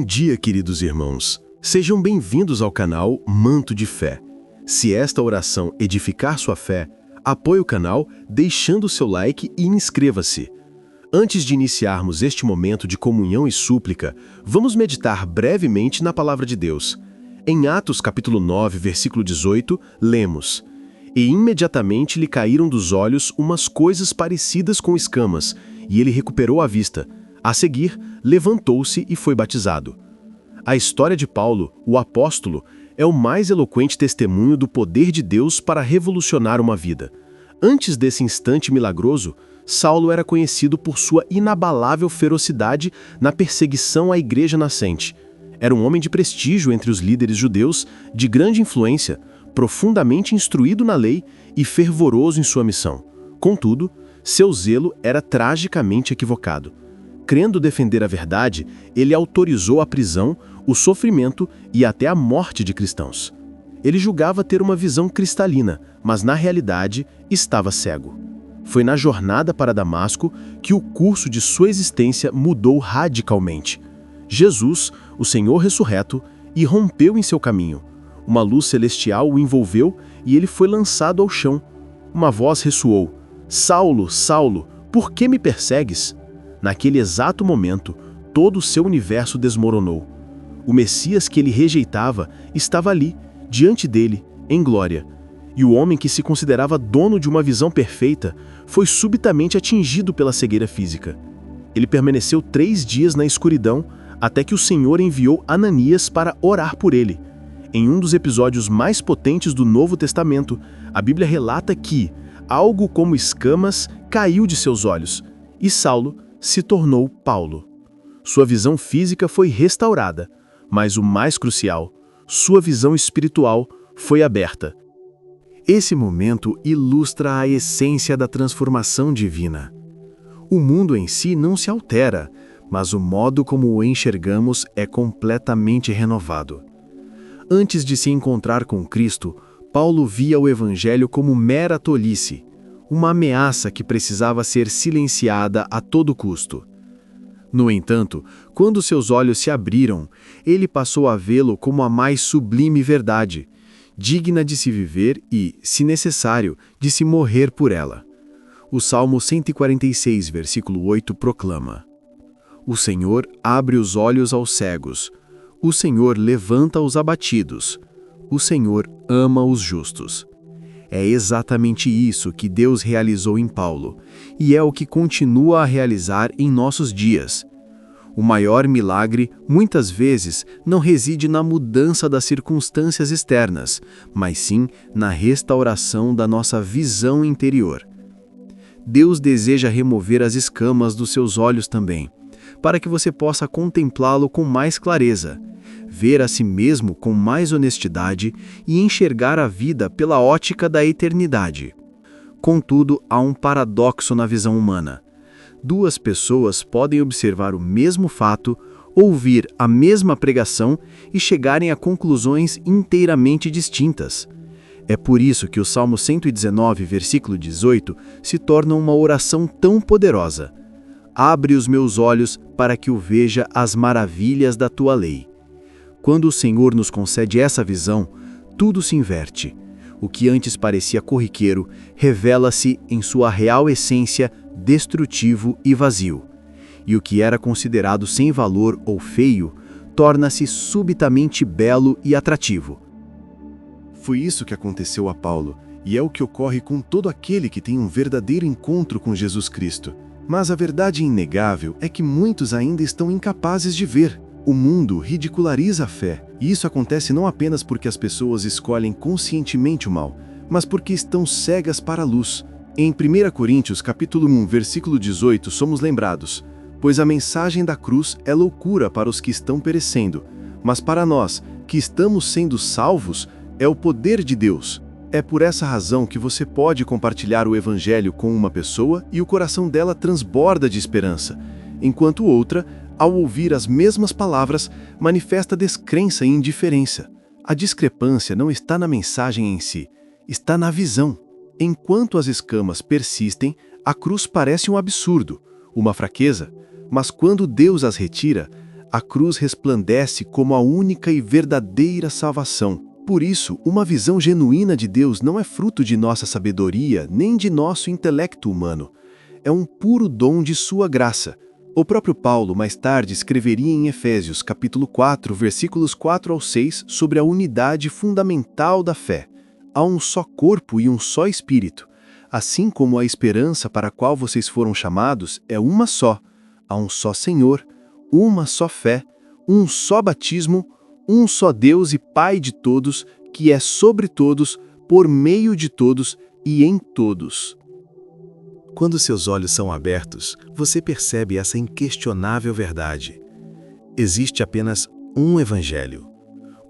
dia, queridos irmãos. Sejam bem-vindos ao canal Manto de Fé. Se esta oração edificar sua fé, apoie o canal deixando seu like e inscreva-se. Antes de iniciarmos este momento de comunhão e súplica, vamos meditar brevemente na Palavra de Deus. Em Atos capítulo 9, versículo 18, lemos: "E imediatamente lhe caíram dos olhos umas coisas parecidas com escamas, e ele recuperou a vista. A seguir, levantou-se e foi batizado." A história de Paulo, o apóstolo, é o mais eloquente testemunho do poder de Deus para revolucionar uma vida. Antes desse instante milagroso, Saulo era conhecido por sua inabalável ferocidade na perseguição à igreja nascente. Era um homem de prestígio entre os líderes judeus, de grande influência, profundamente instruído na lei e fervoroso em sua missão. Contudo, seu zelo era tragicamente equivocado. Crendo defender a verdade, ele autorizou a prisão, o sofrimento e até a morte de cristãos. Ele julgava ter uma visão cristalina, mas na realidade estava cego. Foi na jornada para Damasco que o curso de sua existência mudou radicalmente. Jesus, o Senhor ressurreto, irrompeu em seu caminho. Uma luz celestial o envolveu e ele foi lançado ao chão. Uma voz ressoou: "Saulo, Saulo, por que me persegues?" Naquele exato momento, todo o seu universo desmoronou. O Messias que ele rejeitava estava ali, diante dele, em glória. E o homem que se considerava dono de uma visão perfeita foi subitamente atingido pela cegueira física. Ele permaneceu 3 dias na escuridão até que o Senhor enviou Ananias para orar por ele. Em um dos episódios mais potentes do Novo Testamento, a Bíblia relata que algo como escamas caiu de seus olhos, e Saulo se tornou Paulo. Sua visão física foi restaurada, mas o mais crucial, sua visão espiritual foi aberta. Esse momento ilustra a essência da transformação divina. O mundo em si não se altera, mas o modo como o enxergamos é completamente renovado. Antes de se encontrar com Cristo, Paulo via o Evangelho como mera tolice, uma ameaça que precisava ser silenciada a todo custo. No entanto, quando seus olhos se abriram, ele passou a vê-lo como a mais sublime verdade, digna de se viver e, se necessário, de se morrer por ela. O Salmo 146, versículo 8 proclama: "O Senhor abre os olhos aos cegos, o Senhor levanta os abatidos, o Senhor ama os justos." É exatamente isso que Deus realizou em Paulo, e é o que continua a realizar em nossos dias. O maior milagre, muitas vezes, não reside na mudança das circunstâncias externas, mas sim na restauração da nossa visão interior. Deus deseja remover as escamas dos seus olhos também, para que você possa contemplá-lo com mais clareza, ver a si mesmo com mais honestidade e enxergar a vida pela ótica da eternidade. Contudo, há um paradoxo na visão humana. 2 pessoas podem observar o mesmo fato, ouvir a mesma pregação e chegarem a conclusões inteiramente distintas. É por isso que o Salmo 119, versículo 18, se torna uma oração tão poderosa. "Abre os meus olhos para que eu veja as maravilhas da tua lei." Quando o Senhor nos concede essa visão, tudo se inverte. O que antes parecia corriqueiro revela-se em sua real essência destrutivo e vazio. E o que era considerado sem valor ou feio torna-se subitamente belo e atrativo. Foi isso que aconteceu a Paulo, e é o que ocorre com todo aquele que tem um verdadeiro encontro com Jesus Cristo. Mas a verdade inegável é que muitos ainda estão incapazes de ver. O mundo ridiculariza a fé, e isso acontece não apenas porque as pessoas escolhem conscientemente o mal, mas porque estão cegas para a luz. Em 1 Coríntios capítulo 1, versículo 18, somos lembrados: "Pois a mensagem da cruz é loucura para os que estão perecendo, mas para nós, que estamos sendo salvos, é o poder de Deus." É por essa razão que você pode compartilhar o Evangelho com uma pessoa e o coração dela transborda de esperança, enquanto outra, ao ouvir as mesmas palavras, manifesta descrença e indiferença. A discrepância não está na mensagem em si, está na visão. Enquanto as escamas persistem, a cruz parece um absurdo, uma fraqueza, mas quando Deus as retira, A cruz resplandece como a única e verdadeira salvação. Por isso, uma visão genuína de Deus não é fruto de nossa sabedoria nem de nosso intelecto humano. É um puro dom de sua graça. O próprio Paulo, mais tarde, escreveria em Efésios, capítulo 4, versículos 4 ao 6, sobre a unidade fundamental da fé. Há um só corpo e um só Espírito. Assim como a esperança para a qual vocês foram chamados é uma só. Há um só Senhor, uma só fé, um só batismo, um só Deus e Pai de todos, que é sobre todos, por meio de todos e em todos. Quando seus olhos são abertos, você percebe essa inquestionável verdade. Existe apenas um Evangelho,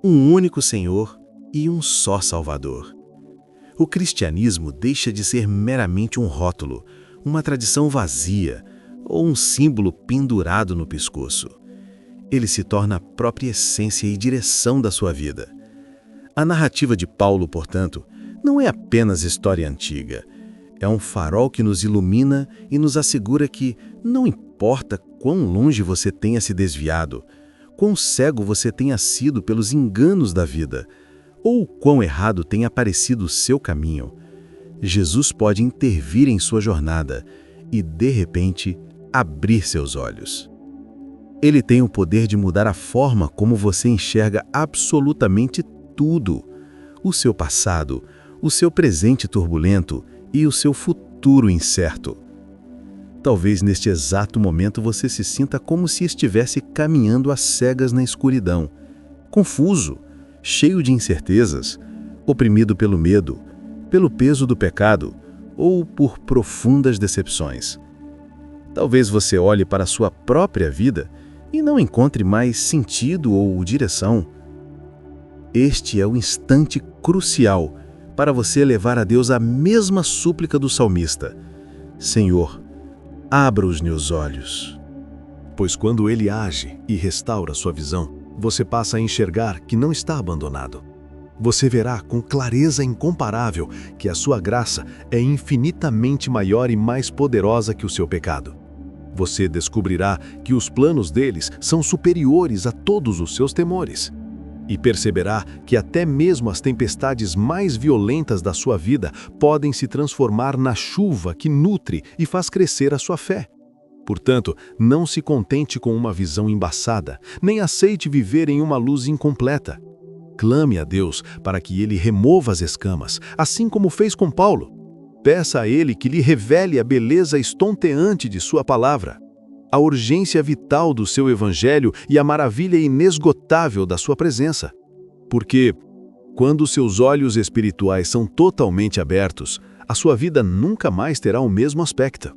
um único Senhor e um só Salvador. O cristianismo deixa de ser meramente um rótulo, uma tradição vazia ou um símbolo pendurado no pescoço. Ele se torna a própria essência e direção da sua vida. A narrativa de Paulo, portanto, não é apenas história antiga. É um farol que nos ilumina e nos assegura que, não importa quão longe você tenha se desviado, quão cego você tenha sido pelos enganos da vida, ou quão errado tenha parecido o seu caminho, Jesus pode intervir em sua jornada e, de repente, abrir seus olhos. Ele tem o poder de mudar a forma como você enxerga absolutamente tudo: o seu passado, o seu presente turbulento e o seu futuro incerto. Talvez neste exato momento você se sinta como se estivesse caminhando às cegas na escuridão, confuso, cheio de incertezas, oprimido pelo medo, pelo peso do pecado ou por profundas decepções. Talvez você olhe para a sua própria vida e não encontre mais sentido ou direção. Este é o instante crucial para você levar a Deus a mesma súplica do salmista: Senhor, abra os meus olhos. Pois quando Ele age e restaura sua visão, você passa a enxergar que não está abandonado. Você verá com clareza incomparável que a sua graça é infinitamente maior e mais poderosa que o seu pecado. Você descobrirá que os planos deles são superiores a todos os seus temores. E perceberá que até mesmo as tempestades mais violentas da sua vida podem se transformar na chuva que nutre e faz crescer a sua fé. Portanto, não se contente com uma visão embaçada, nem aceite viver em uma luz incompleta. Clame a Deus para que Ele remova as escamas, assim como fez com Paulo. Peça a Ele que lhe revele a beleza estonteante de sua palavra, a urgência vital do seu evangelho e a maravilha inesgotável da sua presença. Porque, quando seus olhos espirituais são totalmente abertos, a sua vida nunca mais terá o mesmo aspecto.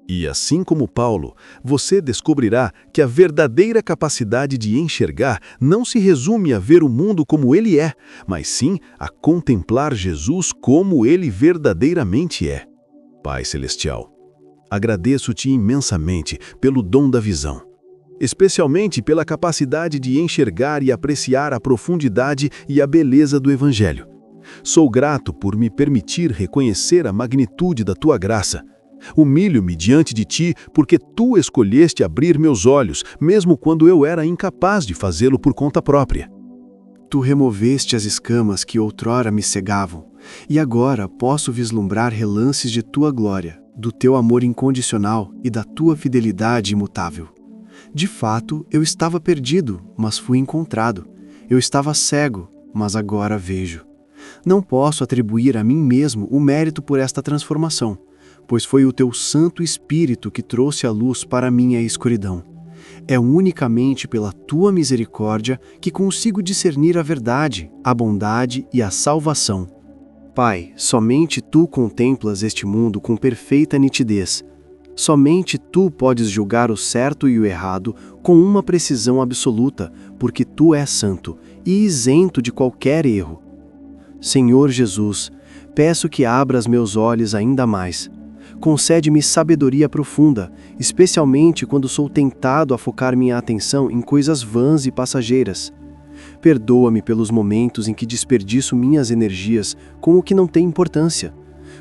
E assim como Paulo, você descobrirá que a verdadeira capacidade de enxergar não se resume a ver o mundo como ele é, mas sim a contemplar Jesus como ele verdadeiramente é. Pai Celestial, agradeço-te imensamente pelo dom da visão, especialmente pela capacidade de enxergar e apreciar a profundidade e a beleza do Evangelho. Sou grato por me permitir reconhecer a magnitude da tua graça. Humilho-me diante de ti porque tu escolheste abrir meus olhos, mesmo quando eu era incapaz de fazê-lo por conta própria. Tu removeste as escamas que outrora me cegavam, e agora posso vislumbrar relances de tua glória, do teu amor incondicional e da tua fidelidade imutável. De fato, eu estava perdido, mas fui encontrado. Eu estava cego, mas agora vejo. Não posso atribuir a mim mesmo o mérito por esta transformação, pois foi o teu Santo Espírito que trouxe a luz para a minha escuridão. É unicamente pela tua misericórdia que consigo discernir a verdade, a bondade e a salvação. Pai, somente tu contemplas este mundo com perfeita nitidez. Somente tu podes julgar o certo e o errado com uma precisão absoluta, porque tu és santo e isento de qualquer erro. Senhor Jesus, peço que abras meus olhos ainda mais. Concede-me sabedoria profunda, especialmente quando sou tentado a focar minha atenção em coisas vãs e passageiras. Perdoa-me pelos momentos em que desperdiço minhas energias com o que não tem importância,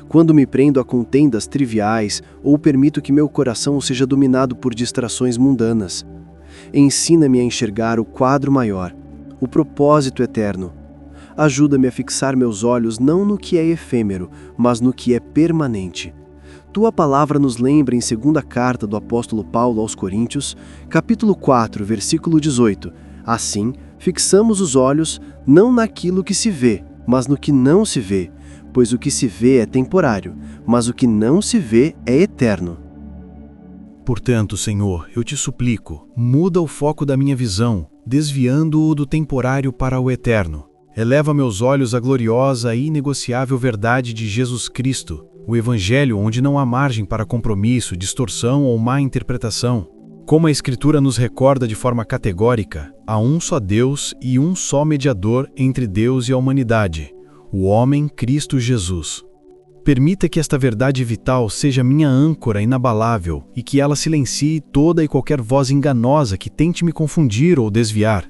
quando me prendo a contendas triviais ou permito que meu coração seja dominado por distrações mundanas. Ensina-me a enxergar o quadro maior, o propósito eterno. Ajuda-me a fixar meus olhos não no que é efêmero, mas no que é permanente. Tua palavra nos lembra em 2ª carta do apóstolo Paulo aos Coríntios, capítulo 4, versículo 18. Assim, fixamos os olhos não naquilo que se vê, mas no que não se vê, pois o que se vê é temporário, mas o que não se vê é eterno. Portanto, Senhor, eu te suplico, muda o foco da minha visão, desviando-o do temporário para o eterno. Eleva meus olhos à gloriosa e inegociável verdade de Jesus Cristo, o Evangelho onde não há margem para compromisso, distorção ou má interpretação. Como a Escritura nos recorda de forma categórica, há um só Deus e um só mediador entre Deus e a humanidade, o homem Cristo Jesus. Permita que esta verdade vital seja minha âncora inabalável e que ela silencie toda e qualquer voz enganosa que tente me confundir ou desviar.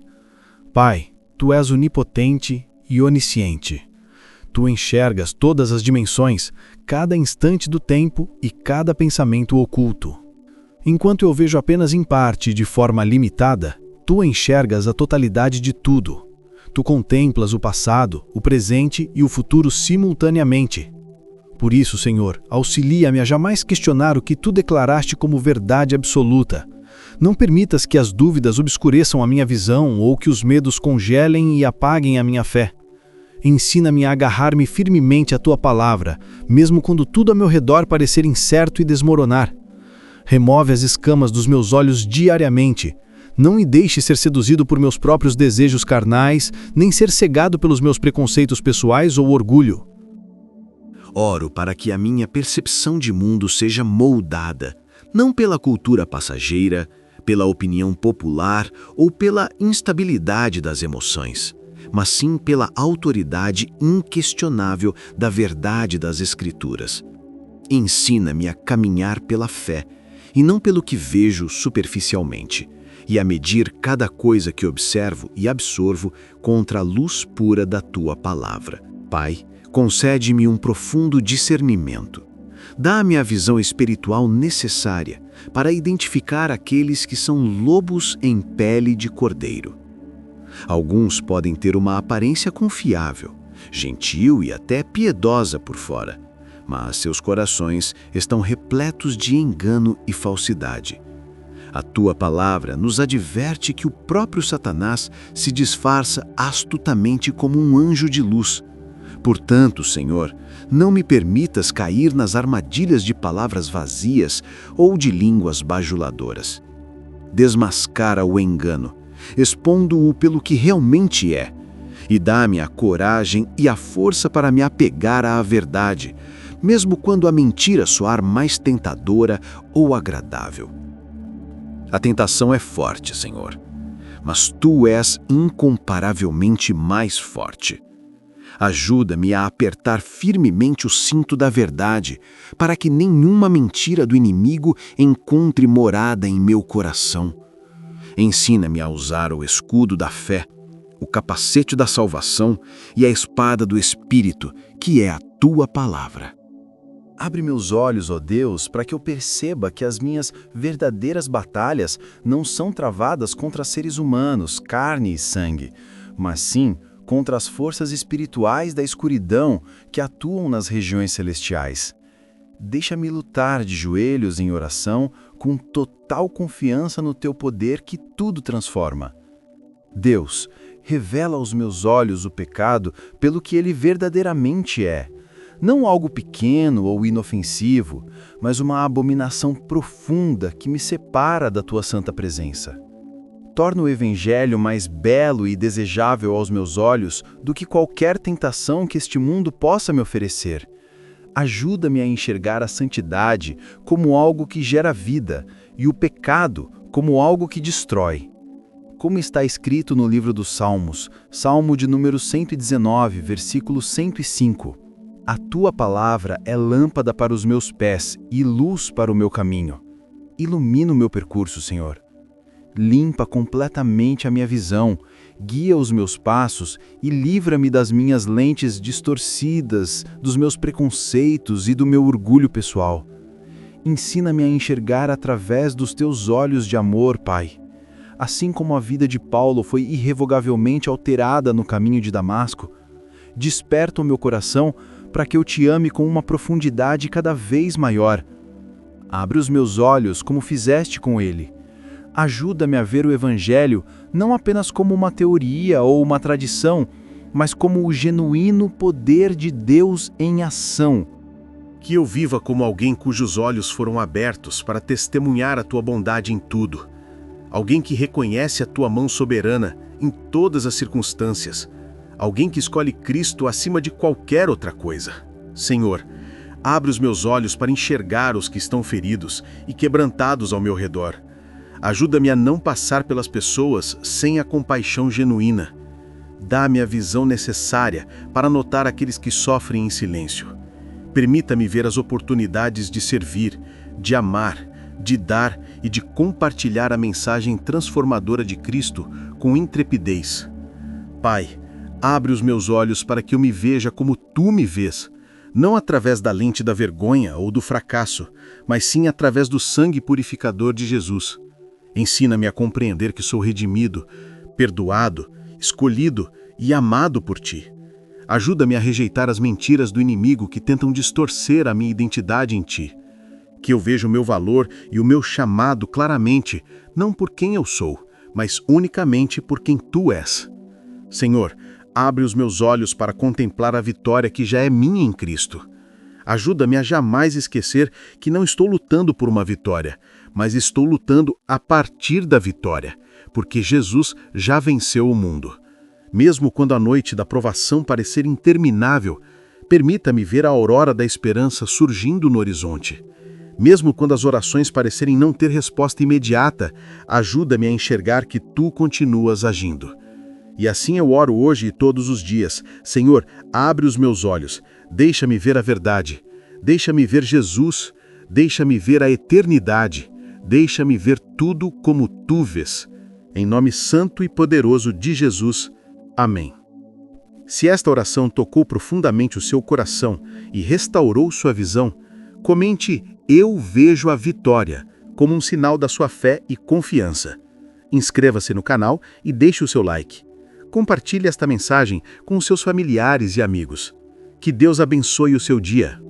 Pai, Tu és onipotente e onisciente. Tu enxergas todas as dimensões, cada instante do tempo e cada pensamento oculto. Enquanto eu vejo apenas em parte e de forma limitada, Tu enxergas a totalidade de tudo. Tu contemplas o passado, o presente e o futuro simultaneamente. Por isso, Senhor, auxilia-me a jamais questionar o que Tu declaraste como verdade absoluta. Não permitas que as dúvidas obscureçam a minha visão ou que os medos congelem e apaguem a minha fé. Ensina-me a agarrar-me firmemente à Tua palavra, mesmo quando tudo ao meu redor parecer incerto e desmoronar. Remove as escamas dos meus olhos diariamente. Não me deixe ser seduzido por meus próprios desejos carnais, nem ser cegado pelos meus preconceitos pessoais ou orgulho. Oro para que a minha percepção de mundo seja moldada, não pela cultura passageira, pela opinião popular ou pela instabilidade das emoções, mas sim pela autoridade inquestionável da verdade das Escrituras. Ensina-me a caminhar pela fé, e não pelo que vejo superficialmente, e a medir cada coisa que observo e absorvo contra a luz pura da Tua palavra. Pai, concede-me um profundo discernimento. Dá-me a visão espiritual necessária para identificar aqueles que são lobos em pele de cordeiro. Alguns podem ter uma aparência confiável, gentil e até piedosa por fora, mas seus corações estão repletos de engano e falsidade. A Tua palavra nos adverte que o próprio Satanás se disfarça astutamente como um anjo de luz. Portanto, Senhor, não me permitas cair nas armadilhas de palavras vazias ou de línguas bajuladoras. Desmascara o engano, expondo-o pelo que realmente é, e dá-me a coragem e a força para me apegar à verdade, mesmo quando a mentira soar mais tentadora ou agradável. A tentação é forte, Senhor, mas Tu és incomparavelmente mais forte. Ajuda-me a apertar firmemente o cinto da verdade, para que nenhuma mentira do inimigo encontre morada em meu coração. Ensina-me a usar o escudo da fé, o capacete da salvação e a espada do Espírito, que é a Tua palavra. Abre meus olhos, ó Deus, para que eu perceba que as minhas verdadeiras batalhas não são travadas contra seres humanos, carne e sangue, mas sim contra as forças espirituais da escuridão que atuam nas regiões celestiais. Deixa-me lutar de joelhos em oração com total confiança no Teu poder que tudo transforma. Deus, revela aos meus olhos o pecado pelo que ele verdadeiramente é. Não algo pequeno ou inofensivo, mas uma abominação profunda que me separa da Tua santa presença. Torna o Evangelho mais belo e desejável aos meus olhos do que qualquer tentação que este mundo possa me oferecer. Ajuda-me a enxergar a santidade como algo que gera vida e o pecado como algo que destrói. Como está escrito no livro dos Salmos, Salmo de número 119, versículo 105. A Tua palavra é lâmpada para os meus pés e luz para o meu caminho. Ilumina o meu percurso, Senhor. Limpa completamente a minha visão, guia os meus passos e livra-me das minhas lentes distorcidas, dos meus preconceitos e do meu orgulho pessoal. Ensina-me a enxergar através dos Teus olhos de amor, Pai. assim como a vida de Paulo foi irrevogavelmente alterada no caminho de Damasco. Desperta o meu coração para que eu te ame com uma profundidade cada vez maior. Abre os meus olhos como fizeste com ele. Ajuda-me a ver o Evangelho não apenas como uma teoria ou uma tradição, mas como o genuíno poder de Deus em ação. Que eu viva como alguém cujos olhos foram abertos para testemunhar a tua bondade em tudo. Alguém que reconhece a tua mão soberana em todas as circunstâncias. Alguém que escolhe Cristo acima de qualquer outra coisa. Senhor, abre os meus olhos para enxergar os que estão feridos e quebrantados ao meu redor. Ajuda-me a não passar pelas pessoas sem a compaixão genuína. Dá-me a visão necessária para notar aqueles que sofrem em silêncio. Permita-me ver as oportunidades de servir, de amar, de dar e de compartilhar a mensagem transformadora de Cristo com intrepidez. Pai, abre os meus olhos para que eu me veja como Tu me vês, não através da lente da vergonha ou do fracasso, mas sim através do sangue purificador de Jesus. Ensina-me a compreender que sou redimido, perdoado, escolhido e amado por Ti. Ajuda-me a rejeitar as mentiras do inimigo que tentam distorcer a minha identidade em Ti. Que eu veja o meu valor e o meu chamado claramente, não por quem eu sou, mas unicamente por quem Tu és. Senhor, abre os meus olhos para contemplar a vitória que já é minha em Cristo. Ajuda-me a jamais esquecer que não estou lutando por uma vitória, mas estou lutando a partir da vitória, porque Jesus já venceu o mundo. Mesmo quando a noite da provação parecer interminável, permita-me ver a aurora da esperança surgindo no horizonte. Mesmo quando as orações parecerem não ter resposta imediata, ajuda-me a enxergar que Tu continuas agindo. E assim eu oro hoje e todos os dias. Senhor, abre os meus olhos, deixa-me ver a verdade, deixa-me ver Jesus, deixa-me ver a eternidade, deixa-me ver tudo como Tu vês. Em nome santo e poderoso de Jesus. Amém. Se esta oração tocou profundamente o seu coração e restaurou sua visão, comente "Eu vejo a vitória" como um sinal da sua fé e confiança. Inscreva-se no canal e deixe o seu like. Compartilhe esta mensagem com os seus familiares e amigos. Que Deus abençoe o seu dia.